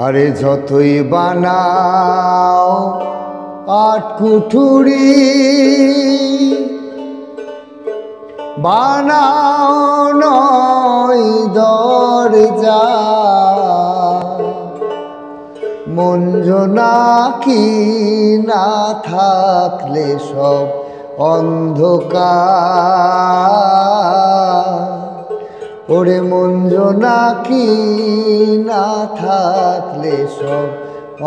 আরে যতই বানাও আট কুঠুরি, বানাও নয় দরজা, মন জোনাকি না থাকলে সব অন্ধকার। ওরে মন জোনাকি না থাকলে সব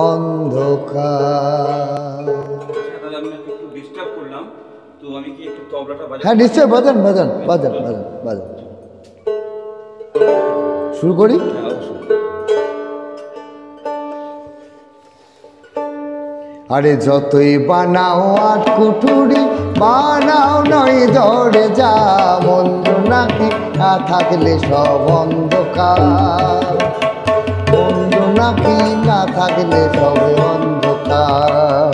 অন্ধকার। হ্যাঁ নিশ্চয়, বাজান বাজান বাজান বাজান বাজান। শুরু করি। আরে যতই বানাও আট কুঠুরি, বানাও নয় দরজা, মন জোনাকি না থাকলে সব অন্ধকার। মন জোনাকি না থাকলে সব অন্ধকার।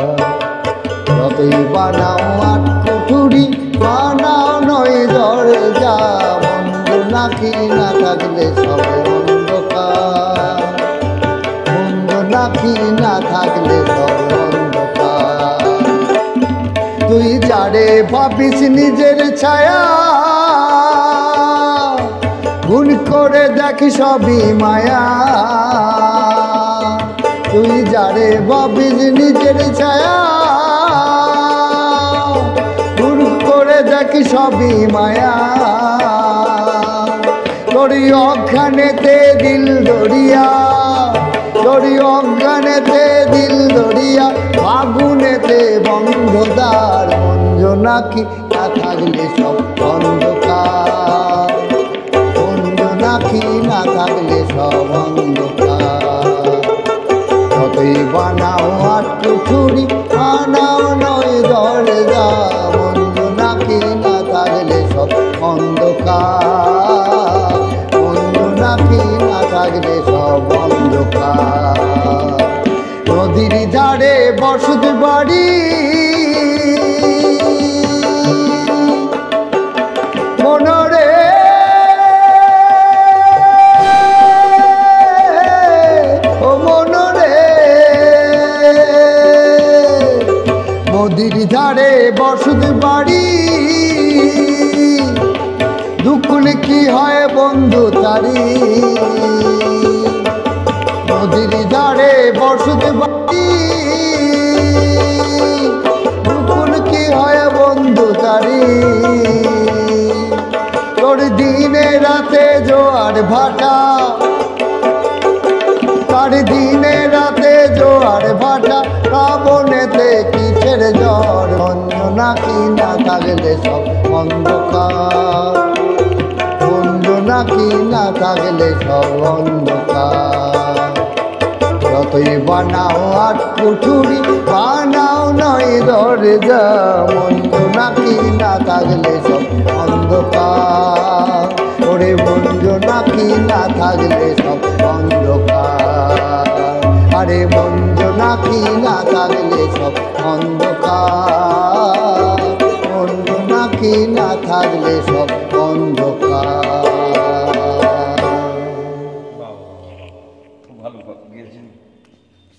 যতই বানাও আট কুঠুরি, বানাও নয় দরজা, মন জোনাকি না থাকলে সব অন্ধকার। মন জোনাকি না থাকলে সব অন্ধকার। তুই যারে ভাবিস নিজের ছায়া, গুণ করে দেখ সবই মায়া। তুই যারে ভাবিস নিজের ছায়া, গুণ করে দেখ সবই মায়া। তোরি অজ্ঞানেতে দিল দরিয়া, তোরি অজ্ঞানেতে দিল দরিয়া, আগুনেতে বন্ধদার। মন জোনাকি না থাকলে সব অন্ধকার। মন জোনাকি না থাকলে সব অন্ধকার। যতই বানাও আট কুঠুরি, বানাও নয় দরজা, মন জোনাকি না থাকলে সব অন্ধকার। মন জোনাকি না থাকলে সব অন্ধকার। নদীর ধারে বসত বাড়ি, মনরে ও মনরে, নদীর ধারে বসত বাড়ি, দুকুলে কি হয় বন্ধু তারি। নদীর ধারে বসত বাড়ি, দুকুল কি হয় বন্ধু তারি। তোর দিনে রাতে জোয়ার ভাটা, তার দিনে রাতে জোয়ার ভাটা, শ্রাবণেতে কিসের ঝড়। মন জোনাকি না থাকলে সব অন্ধকার। মন জোনাকি না থাকলে সব অন্ধকার। যতই বানাও আট কুঠুরি, বানাও নয় দরজা, মন জোনাকি না থাকলে সব অন্ধকার। ওরে মন জোনাকি না থাকলে সব অন্ধকার। আরে মন জোনাকি না থাকলে সব অন্ধকার। মন জোনাকি না থাকলে সব অন্ধকার।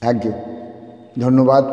থ্যাংক ইউ, ধন্যবাদ।